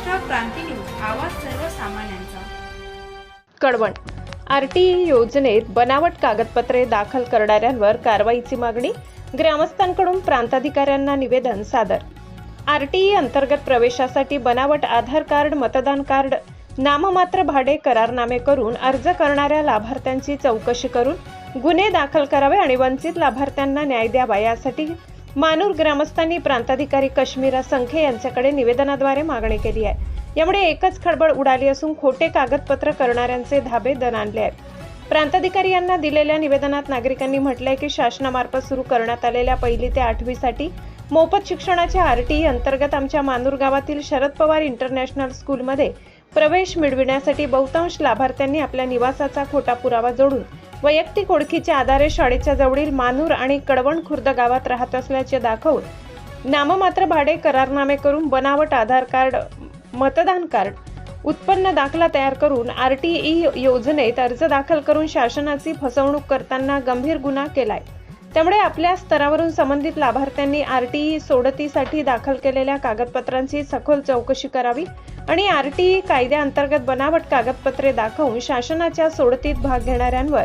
महाराष्ट्र क्रांती news, आवाज सर्वसामान्यांचा। Kalwan RTE योजनेत बनावट कागदपत्रे दाखल करणाऱ्यांवर कारवाईची मागणी, ग्रामस्थांकडून प्रांताधिकाऱ्यांना निवेदन सादर। आरटीई अंतर्गत प्रवेशासाठी बनावट आधार कार्ड, मतदान कार्ड, नाममात्र भाडे करारनामे करून अर्ज करणाऱ्या लाभार्थ्यांची चौकशी करून गुन्हे दाखल करावे आणि वंचित लाभार्थ्यांना न्याय द्यावा, यासाठी मानूर ग्रामस्थांनी प्रांताधिकारी कश्मीरा संखे यांच्याकडे निवेदनाद्वारे मागणी केली आहे। यामुळे एकच खळबळ उडाली असून खोटे कागदपत्र करणाऱ्यांचे धाबे दणाणले आहेत। प्रांताधिकारी यांना दिलेल्या निवेदनात नागरिकांनी म्हटलंय की शासनामार्फत सुरू करण्यात आलेल्या 1ली ते 8वी साठी मोफत शिक्षणाच्या आरटीई अंतर्गत आमच्या मानूर गावातील शरद पवार इंटरनॅशनल स्कूलमध्ये प्रवेश मिळविण्यासाठी बहुतांश लाभार्थ्यांनी आपल्या निवासाचा खोटा पुरावा जोडून वैयक्तिक ओळखीच्या आधारे शाळेच्या जवळील मानूर आणि कडवण खुर्द गावात राहत असल्याचे दाखवून नाममात्र भाडे करारनामे करून बनावट आधार कार्ड, मतदान कार्ड, उत्पन्न दाखला तयार करून आरटीई योजनेत अर्ज दाखल करून शासनाची फसवणूक करताना गंभीर गुन्हा केलाय। त्यामुळे आपल्या स्तरावरून संबंधित लाभार्थ्यांनी आरटीई सोडतीसाठी दाखल केलेल्या कागदपत्रांची सखोल चौकशी करावी आणि आरटीई कायद्याअंतर्गत बनावट कागदपत्रे दाखवून शासनाच्या सोडतीत भाग घेणाऱ्यांवर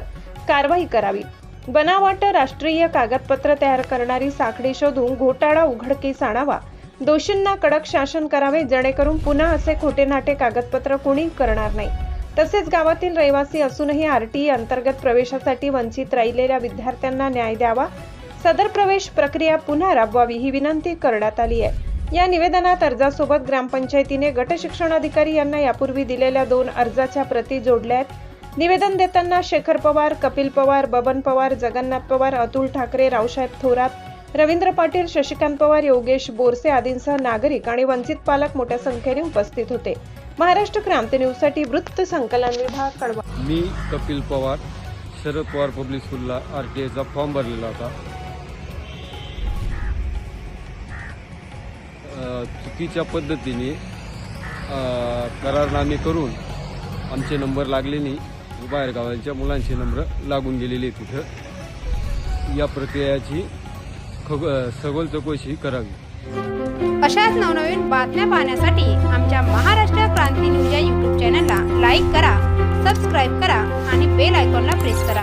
कारवाई करावी। बनावट राष्ट्रीय कागदपत्र तयार करणारी साखळी शोधून घोटाळा उघडकीस आणावा। दोषींना कडक शासन करावे, जेणेकरून पुन्हा असे खोटे नाटे कागदपत्र कोणी करणार नाही। तसेच गावातील रहिवासी असूनही आरटीई अंतर्गत प्रवेशासाठी वंचित राहिलेल्या विद्यार्थ्यांना न्याय द्यावा, सदर प्रवेश प्रक्रिया पुन्हा राबवावी, ही विनंती करण्यात आली आहे। या निवेदनात अर्जासोबत ग्रामपंचायतीने गट शिक्षणाधिकारी यांना यापूर्वी दिलेल्या 2 अर्जाच्या प्रती जोडल्या आहेत। निवेदन देताना शेखर पवार, कपिल पवार, बबन पवार, जगन्नाथ पवार, अतुल ठाकरे, रावसाहेब थोरात, रवींद्र पाटील, शशिकांत पवार, योगेश बोरसे आदींसह नागरिक आणि वंचित पालक मोठ्या संख्येने उपस्थित होते। महाराष्ट्र क्रांती न्यूज साठी वृत्त संकलन विभाग, कळवण। मी कपिल पवार, शरद पवार पब्लिक स्कूलला आरटीआयचा फॉर्म भरलेला होता। चुकीच्या पद्धतीने करारनामे करून आमचे नंबर लागले नाही, बाहेर गावांच्या मुलांचे नंबर लागून गेलेले तिथं। या प्रक्रियेची सखोल चौकशी करावी। अशाच नवनवीन बातम्या पाहण्यासाठी आमच्या महाराष्ट्र क्रांती न्यूज या YouTube चॅनलला लाईक करा, सबस्क्राईब करा आणि बेल आयकॉनला प्रेस करा।